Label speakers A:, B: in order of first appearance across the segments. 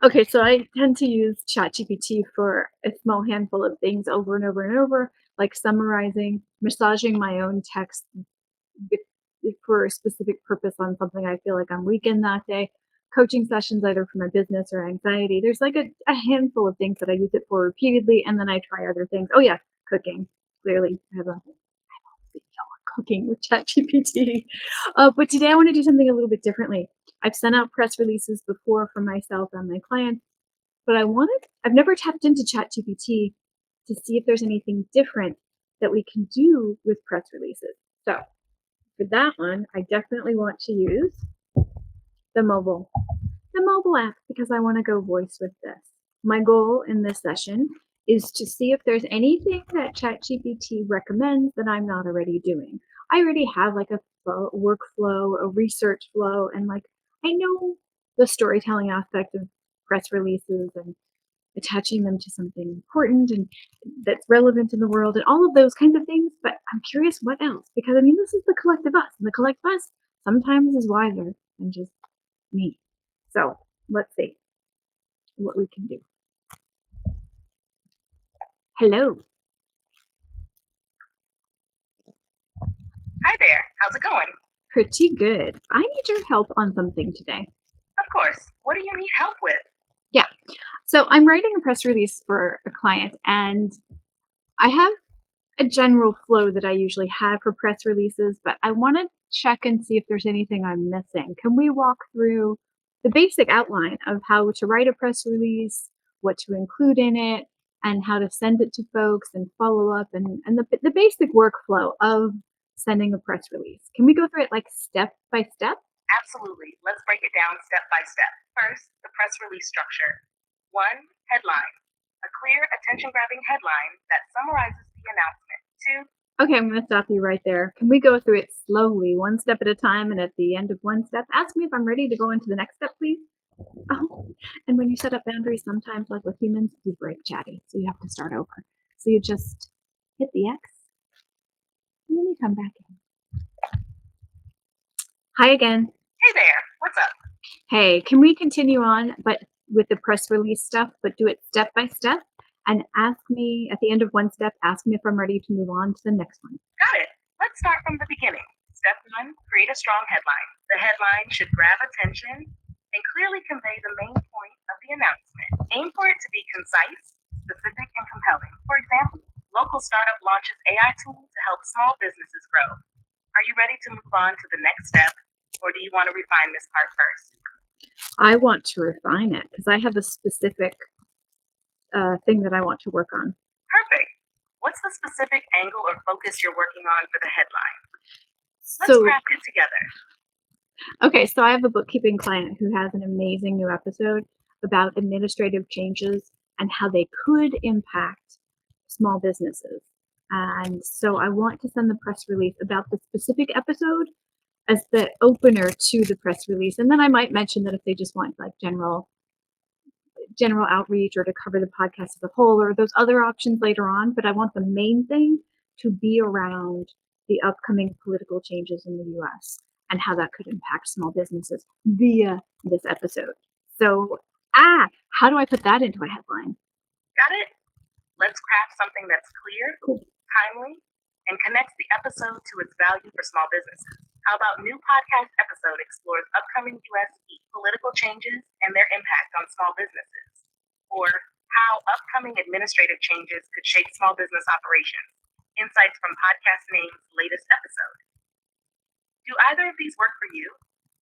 A: Okay, so I tend to use ChatGPT for a small handful of things over and over and over, like summarizing, massaging my own text with, for a specific purpose on something I feel like I'm weak in that day, coaching sessions either for my business or anxiety. There's like a handful of things that I use it for repeatedly, and then I try other things. Oh, yeah, cooking. Clearly, I have a cooking with ChatGPT. But today I want to do something a little bit differently. I've sent out press releases before for myself and my clients, but I've never tapped into ChatGPT to see if there's anything different that we can do with press releases. So for that one, I definitely want to use the mobile, the mobile app because I want to go voice with this. My goal in this session is to see if there's anything that ChatGPT recommends that I'm not already doing. I already have like a workflow, a research flow, and like I know the storytelling aspect of press releases and attaching them to something important and that's relevant in the world and all of those kinds of things. But I'm curious what else, because I mean, this is the collective us, and the collective us sometimes is wiser than just me. So let's see what we can do. Hello.
B: Hi there. How's it going?
A: Pretty good. I need your help on something today.
B: Of course. What do you need help with?
A: Yeah. So I'm writing a press release for a client, and I have a general flow that I usually have for press releases, but I want to check and see if there's anything I'm missing. Can we walk through the basic outline of how to write a press release, what to include in it, and how to send it to folks and follow up and the basic workflow of sending a press release? Can we go through it like step by step?
B: Absolutely. Let's break it down step by step. First, the press release structure. 1. Headline. A clear, attention-grabbing headline that summarizes the announcement. 2.
A: Okay, I'm going to stop you right there. Can we go through it slowly, one step at a time, and at the end of one step, ask me if I'm ready to go into the next step, please? Oh, and when you set up boundaries, sometimes, like with humans, you break, Chatty, so you have to start over. So you just hit the X, and then you come back in. Hi again.
B: Hey there. What's up?
A: Hey, can we continue on, but with the press release stuff, but do it step by step? And ask me at the end of one step, ask me if I'm ready to move on to the next one.
B: Got it. Let's start from the beginning. Step 1. Create a strong headline. The headline should grab attention and clearly convey the main point of the announcement. Aim for it to be concise, specific, and compelling. For example, local startup launches AI tool to help small businesses grow. Are you ready to move on to the next step, or do you want to refine this part first?
A: I want to refine it because I have a specific thing that I want to work on.
B: Perfect. What's the specific angle or focus you're working on for the headline? Let's craft it together.
A: Okay, so I have a bookkeeping client who has an amazing new episode about administrative changes and how they could impact small businesses. And so I want to send the press release about the specific episode as the opener to the press release. And then I might mention that if they just want like general outreach or to cover the podcast as a whole or those other options later on, but I want the main thing to be around the upcoming political changes in the US and how that could impact small businesses via this episode. So, how do I put that into a headline?
B: Got it? Let's craft something that's clear, timely, and connects the episode to its value for small businesses. How about new podcast episode explores upcoming U.S. political changes and their impact on small businesses? Or how upcoming administrative changes could shape small business operations? Insights from podcast name's latest episode. Do either of these work for you?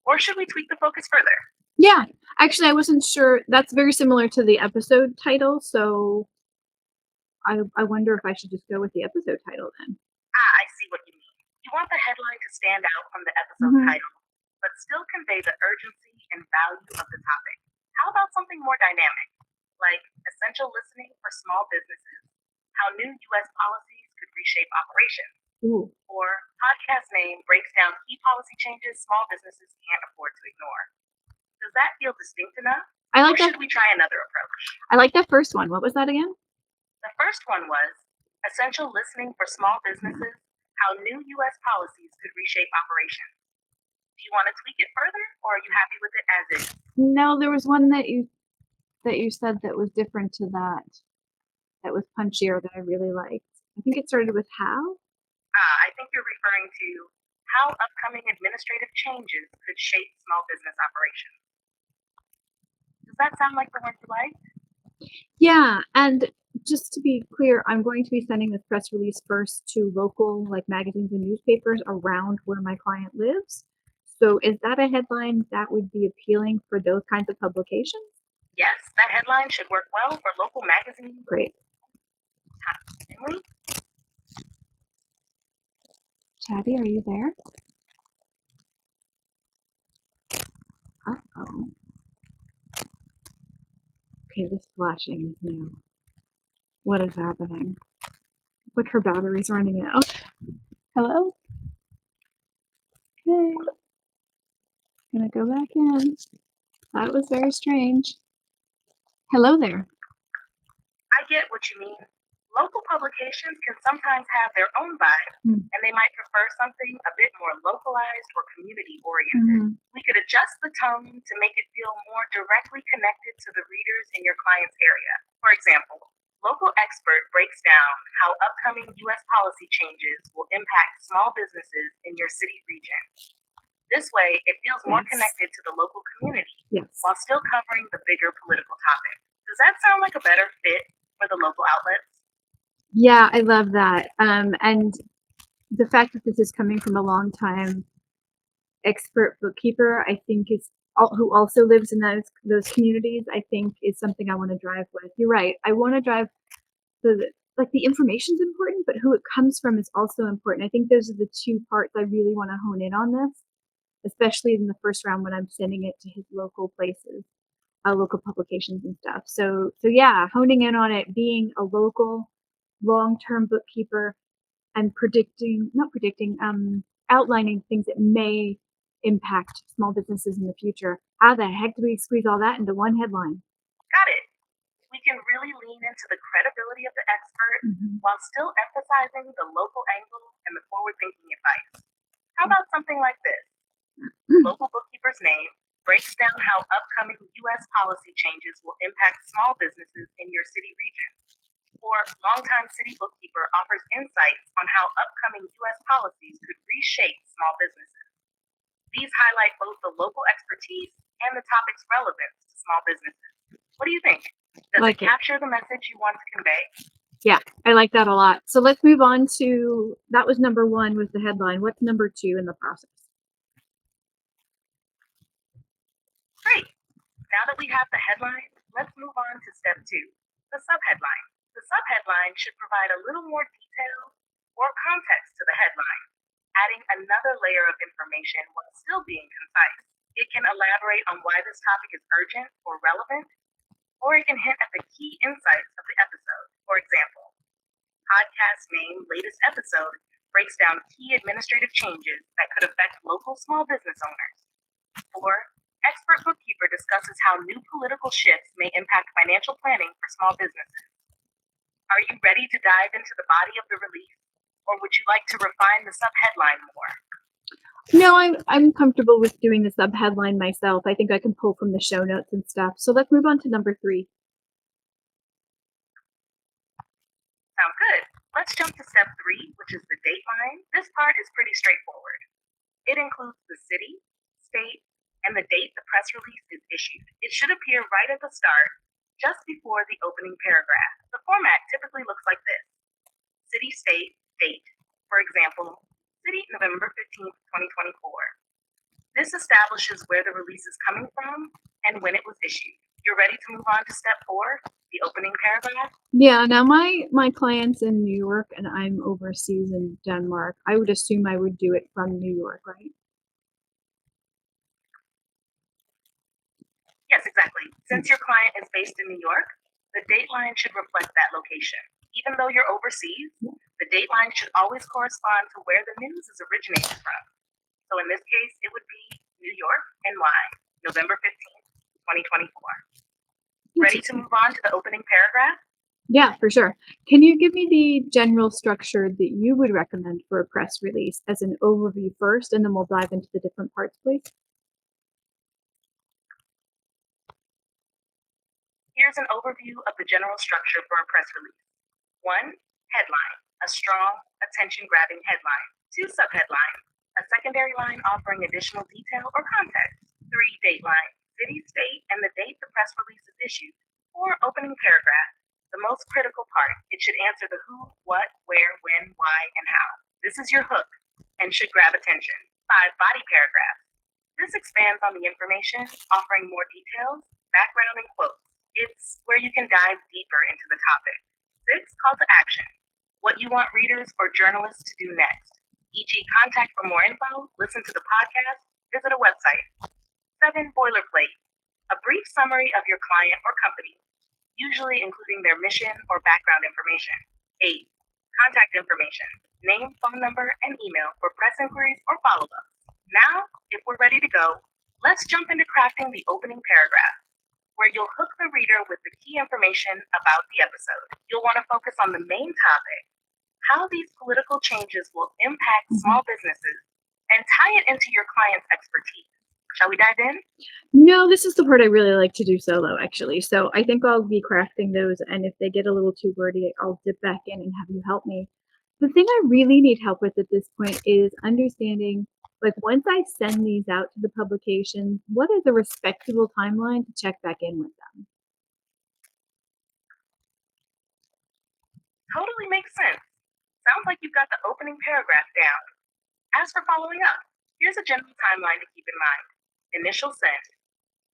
B: Or should we tweak the focus further?
A: Yeah, actually, I wasn't sure. That's very similar to the episode title, so I wonder if I should just go with the episode title then.
B: I see what you mean. You want the headline to stand out from the episode title, but still convey the urgency and value of the topic. How about something more dynamic, like essential listening for small businesses, how new U.S. policies could reshape operations?
A: Ooh.
B: Or podcast name breaks down key policy changes small businesses can't afford to ignore. Does that feel distinct enough?
A: I like
B: that. Should we try another approach?
A: I like that first one. What was that again?
B: The first one was essential listening for small businesses, how new U.S. policies could reshape operations. Do you want to tweak it further, or are you happy with it as is?
A: No, there was one that you that you said that was different to that was punchier that I really liked? I think it started with how?
B: I think you're referring to how upcoming administrative changes could shape small business operations. Does that sound like the one you like?
A: Yeah, and just to be clear, I'm going to be sending this press release first to local like magazines and newspapers around where my client lives. So is that a headline that would be appealing for those kinds of publications?
B: Yes, that headline should work well for local magazines.
A: Great. Chatty, are you there? Uh-oh. Okay, this flashing is new. What is happening? Like her battery's running out. Hello? Okay. Gonna go back in. That was very strange. Hello there.
B: I get what you mean. Local publications can sometimes have their own vibe, and they might prefer something a bit more localized or community oriented. We could adjust the tone to make it feel more directly connected to the readers in your client's area. For example, local expert breaks down how upcoming U.S. policy changes will impact small businesses in your city region. This way, it feels more connected to the local community while still covering the bigger political topic. Does that sound like a better fit for the local outlets?
A: Yeah, I love that. And the fact that this is coming from a longtime expert bookkeeper, I think who also lives in those communities, I think is something I want to drive with. You're right. I want to drive the information's important, but who it comes from is also important. I think those are the two parts I really want to hone in on this, especially in the first round when I'm sending it to his local places, local publications and stuff. So yeah, honing in on it, being a local long-term bookkeeper and outlining things that may impact small businesses in the future. How the heck do we squeeze all that into one headline?
B: Got it. We can really lean into the credibility of the expert while still emphasizing the local angle and the forward-thinking advice. How about something like this? Local bookkeeper's name breaks down how upcoming U.S. policy changes will impact small businesses in your city region. Or longtime city bookkeeper offers insights on how upcoming U.S. policies could reshape small businesses. These highlight both the local expertise and the topic's relevance to small businesses. What do you think? Does it capture the message you want to convey?
A: Yeah, I like that a lot. So let's move on to, that was number one with the headline. What's number two in the process?
B: Great. Now that we have the headline, let's move on to step two, the subheadline. The subheadline should provide a little more detail or context to the headline, adding another layer of information while still being concise. It can elaborate on why this topic is urgent or relevant, or it can hint at the key insights of the episode. For example, podcast name latest episode breaks down key administrative changes that could affect local small business owners. Or expert bookkeeper discusses how new political shifts may impact financial planning for small businesses. Are you ready to dive into the body of the release, or would you like to refine the subheadline more?
A: No, I'm comfortable with doing the subheadline myself. I think I can pull from the show notes and stuff. So let's move on to number three.
B: Sounds good. Let's jump to step three, which is the dateline. This part is pretty straightforward. It includes the city, state, and the date the press release is issued. It should appear right at the start, just before the opening paragraph. The format typically looks like this. City, state, date. For example, city, November 15th, 2024. This establishes where the release is coming from and when it was issued. You're ready to move on to step four, the opening paragraph?
A: Yeah, now my client's in New York and I'm overseas in Denmark. I would assume I would do it from New York, right?
B: Yes, exactly. Since your client is based in New York, the dateline should reflect that location. Even though you're overseas, the dateline should always correspond to where the news is originating from. So in this case, it would be New York, NY, November 15th, 2024. Ready to move on to the opening paragraph?
A: Yeah, for sure. Can you give me the general structure that you would recommend for a press release as an overview first, and then we'll dive into the different parts, please?
B: Here's an overview of the general structure for a press release. 1. Headline, a strong, attention-grabbing headline. 2. Subheadline, a secondary line offering additional detail or context. 3. Dateline, city, state, and the date the press release is issued. 4. Opening paragraph, the most critical part. It should answer the who, what, where, when, why, and how. This is your hook and should grab attention. 5. Body paragraph. This expands on the information, offering more details, background, and quotes. It's where you can dive deeper into the topic. 6. Call to action. What you want readers or journalists to do next, e.g. contact for more info, listen to the podcast, visit a website. 7. Boilerplate. A brief summary of your client or company, usually including their mission or background information. 8. Contact information. Name, phone number, and email for press inquiries or follow-ups. Now, if we're ready to go, let's jump into crafting the opening paragraph, where you'll hook the reader with the key information about the episode. You'll want to focus on the main topic, how these political changes will impact small businesses, and tie it into your client's expertise. Shall we dive in?
A: No, this is the part I really like to do solo, actually. So I think I'll be crafting those, and if they get a little too wordy, I'll dip back in and have you help me. The thing I really need help with at this point is understanding, like, once I send these out to the publication, what is a respectable timeline to check back in with them?
B: Totally makes sense. Sounds like you've got the opening paragraph down. As for following up, here's a general timeline to keep in mind. Initial send.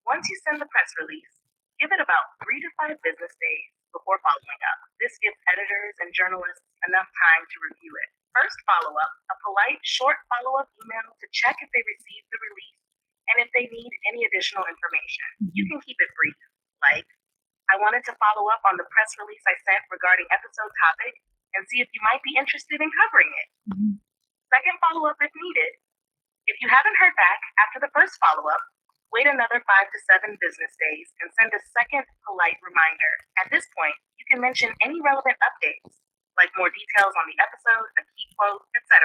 B: Once you send the press release, give it about 3 to 5 business days before following up. This gives editors and journalists enough time to review it. First follow-up, a polite, short follow-up email to check if they received the release and if they need any additional information. You can keep it brief, like, I wanted to follow up on the press release I sent regarding episode topic and see if you might be interested in covering it. Second follow-up if needed. If you haven't heard back after the first follow-up, wait another 5 to 7 business days and send a second polite reminder. At this point, you can mention any relevant updates, like more details on the episode, a key quote, etc.,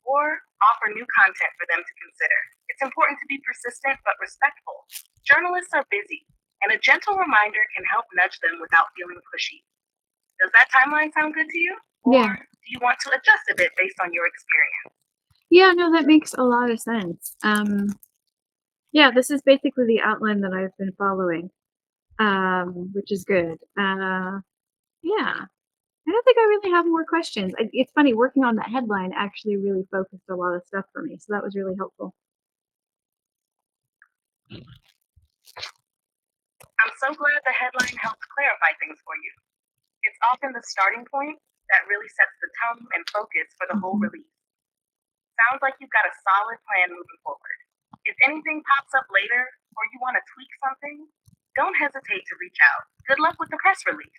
B: or offer new content for them to consider. It's important to be persistent but respectful. Journalists are busy, and a gentle reminder can help nudge them without feeling pushy. Does that timeline sound good to you? Or do you want to adjust a bit based on your experience?
A: Yeah, no, that makes a lot of sense. Yeah, this is basically the outline that I've been following, which is good. Yeah, I don't think I really have more questions. It's funny, working on that headline actually really focused a lot of stuff for me, so that was really helpful.
B: I'm so glad the headline helped clarify things for you. It's often the starting point that really sets the tone and focus for the whole release. Sounds like you've got a solid plan moving forward. If anything pops up later or you want to tweak something, don't hesitate to reach out. Good luck with the press release.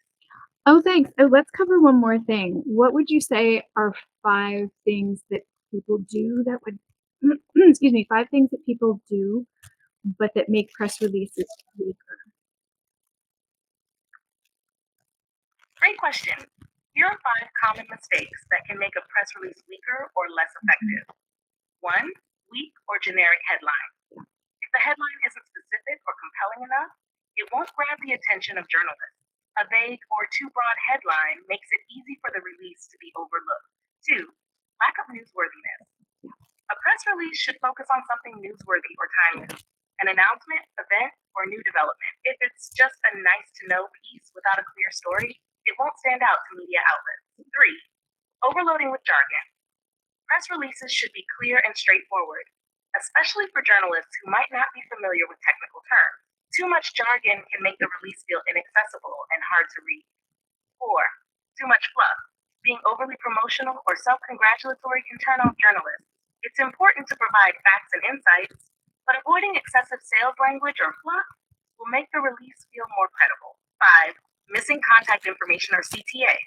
A: Oh, thanks. Oh, let's cover one more thing. What would you say are 5 things that people do that would, excuse me, 5 things that people do, but that make press releases weaker?
B: Great question. Here are 5 common mistakes that can make a press release weaker or less effective. 1. Weak or generic headline. If the headline isn't specific or compelling enough, it won't grab the attention of journalists. A vague or too broad headline makes it easy for the release to be overlooked. 2. Lack of newsworthiness. A press release should focus on something newsworthy or timely, an announcement, event, or new development. If it's just a nice-to-know piece without a clear story, it won't stand out to media outlets. 3. Overloading with jargon. Press releases should be clear and straightforward, especially for journalists who might not be familiar with technical terms. Too much jargon can make the release feel inaccessible and hard to read. 4. Too much fluff. Being overly promotional or self-congratulatory can turn off journalists. It's important to provide facts and insights, but avoiding excessive sales language or fluff will make the release feel more credible. 5. Missing contact information or CTA.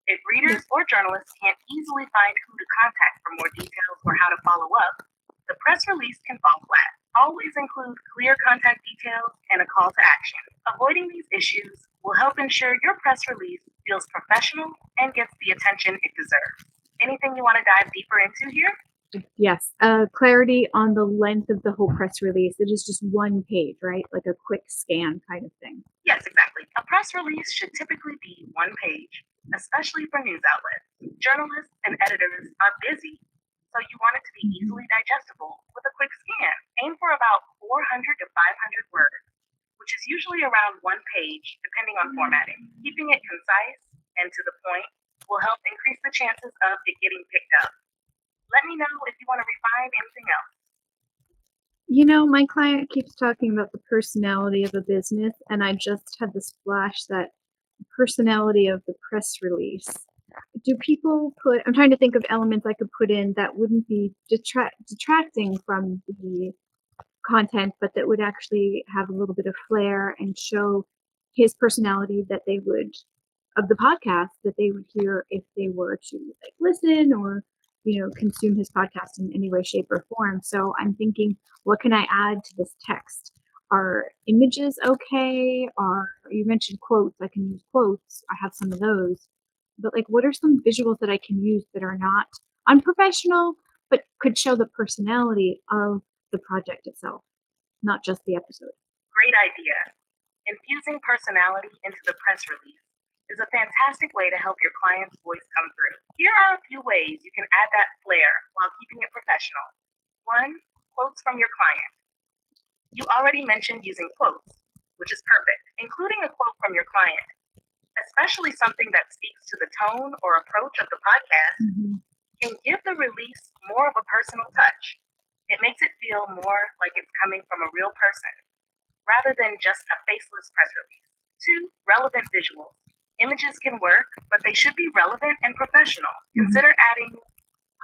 B: If readers or journalists can't easily find who to contact for more details or how to follow up, the press release can fall flat. Always include clear contact details and a call to action. Avoiding these issues will help ensure your press release feels professional and gets the attention it deserves. Anything you want to dive deeper into here?
A: Yes, clarity on the length of the whole press release. It is just one page, right? Like a quick scan kind of thing.
B: Yes, exactly. press release should typically be one page, especially for news outlets. Journalists and editors are busy, so you want it to be easily digestible with a quick scan. Aim for about 400 to 500 words, which is usually around one page, depending on formatting. Keeping it concise and to the point will help increase the chances of it getting picked up. Let me know if you want to refine anything else.
A: You know, my client keeps talking about the personality of a business, and I just had this flash that the personality of the press release. Do people put, I'm trying to think of elements I could put in that wouldn't be detracting from the content, but that would actually have a little bit of flair and show his personality that they would, of the podcast, that they would hear if they were to like listen or consume his podcast in any way, shape, or form. So I'm thinking, what can I add to this text? Are images okay? Are, you mentioned quotes? I can use quotes. I have some of those. But like, what are some visuals that I can use that are not unprofessional, but could show the personality of the project itself, not just the episode?
B: Great idea. Infusing personality into the press release is a fantastic way to help your client's voice come through. Here are a few ways you can add that flair while keeping it professional. 1. Quotes from your client. You already mentioned using quotes, which is perfect. Including a quote from your client, especially something that speaks to the tone or approach of the podcast, can give the release more of a personal touch. It makes it feel more like it's coming from a real person, rather than just a faceless press release. 2. Relevant visuals. Images can work, but they should be relevant and professional. Consider adding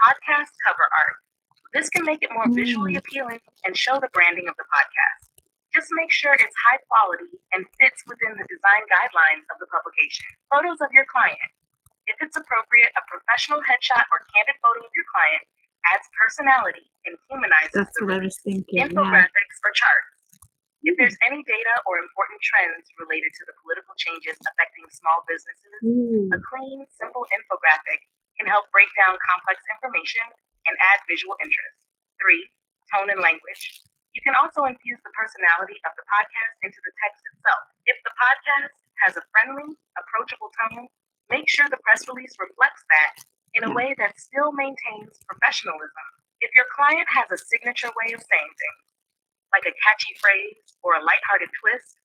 B: podcast cover art. This can make it more visually appealing and show the branding of the podcast. Just make sure it's high quality and fits within the design guidelines of the publication. Photos of your client. If it's appropriate, a professional headshot or candid photo of your client adds personality and humanizes
A: That's
B: the
A: what I
B: release.
A: was thinking.
B: Infographics or charts. If there's any data or important trends related to the political changes affecting small businesses, a clean, simple infographic can help break down complex information and add visual interest. 3. Tone and language. You can also infuse the personality of the podcast into the text itself. If the podcast has a friendly, approachable tone, make sure the press release reflects that in a way that still maintains professionalism. If your client has a signature way of saying things, like a catchy phrase or a lighthearted twist,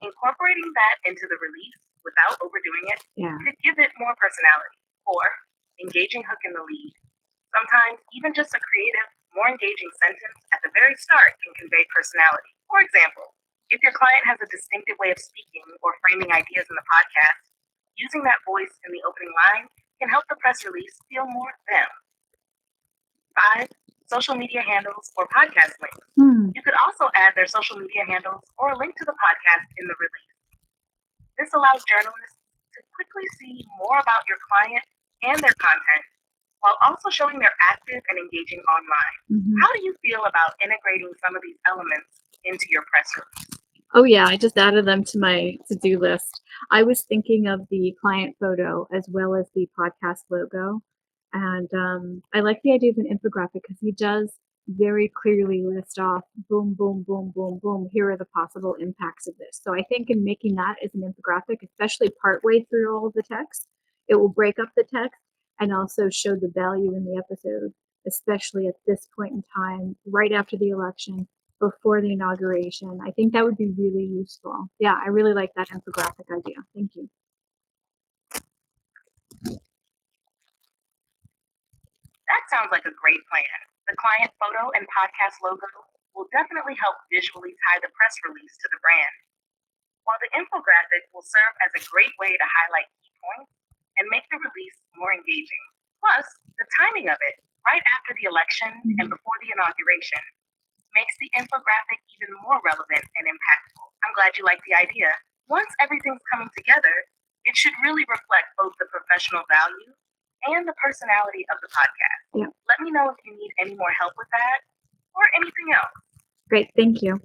B: incorporating that into the release without overdoing it could give it more personality. 4. Engaging hook in the lead. Sometimes even just a creative, more engaging sentence at the very start can convey personality. For example, if your client has a distinctive way of speaking or framing ideas in the podcast, using that voice in the opening line can help the press release feel more them. 5. Social media handles or podcast links. You could also add their social media handles or a link to the podcast in the release. This allows journalists to quickly see more about your client and their content, while also showing they're active and engaging online. How do you feel about integrating some of these elements into your press release?
A: Oh yeah, I just added them to my to-do list. I was thinking of the client photo as well as the podcast logo. And I like the idea of an infographic because he does very clearly list off boom, boom, boom, boom, boom. Here are the possible impacts of this. So I think in making that as an infographic, especially partway through all of the text, it will break up the text and also show the value in the episode, especially at this point in time, right after the election, before the inauguration. I think that would be really useful. Yeah, I really like that infographic idea. Thank you.
B: That sounds like a great plan. The client photo and podcast logo will definitely help visually tie the press release to the brand, while the infographic will serve as a great way to highlight key points and make the release more engaging. Plus, the timing of it, right after the election and before the inauguration, makes the infographic even more relevant and impactful. I'm glad you like the idea. Once everything's coming together, it should really reflect both the professional value and the personality of the podcast. Let me know if you need any more help with that or anything else.
A: Great, thank you.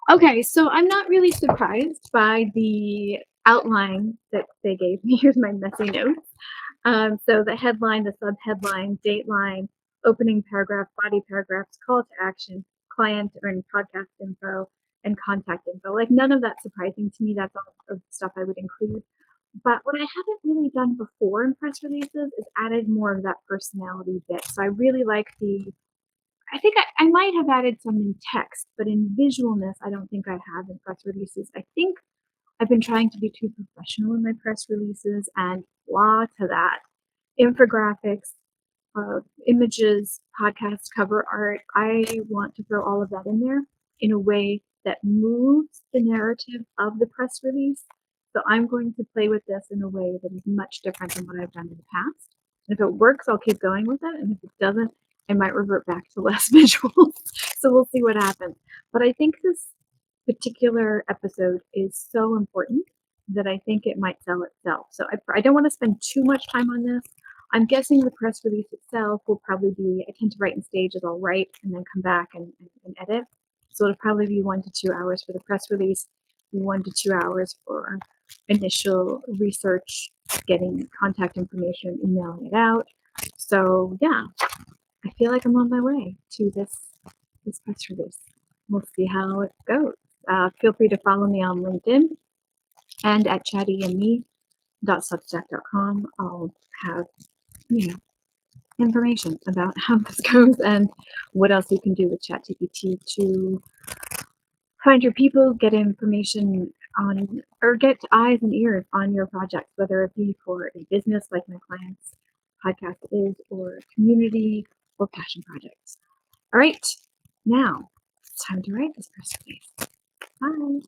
A: Okay, so I'm not really surprised by the outline that they gave me. Here's my messy notes. So the headline, the subheadline, dateline, opening paragraph, body paragraphs, call to action, client and podcast info, and contact info. Like, none of that's surprising to me. That's all of stuff I would include. But what I haven't really done before in press releases is added more of that personality bit. So I really like I think I might have added some in text, but in visualness, I don't think I have in press releases. I think I've been trying to be too professional in my press releases, and blah to that. Infographics, images, podcast cover art. I want to throw all of that in there in a way that moves the narrative of the press release. So I'm going to play with this in a way that is much different than what I've done in the past. And if it works, I'll keep going with it. And if it doesn't, I might revert back to less visuals. So we'll see what happens. But I think this particular episode is so important that I think it might sell itself. So I don't want to spend too much time on this. I'm guessing the press release itself will probably be, I tend to write in stages. I'll write and then come back and edit. So it'll probably be 1 to 2 hours for the press release, 1 to 2 hours for initial research, getting contact information, emailing it out. So yeah, I feel like I'm on my way to this press release. We'll see how it goes. Feel free to follow me on LinkedIn and at chattyandme.substack.com. I'll have, information about how this goes and what else you can do with ChatGPT to find your people, get information on, or get eyes and ears on your project, whether it be for a business like my client's podcast is, or a community or passion projects. All right, now it's time to write this press release. Bye.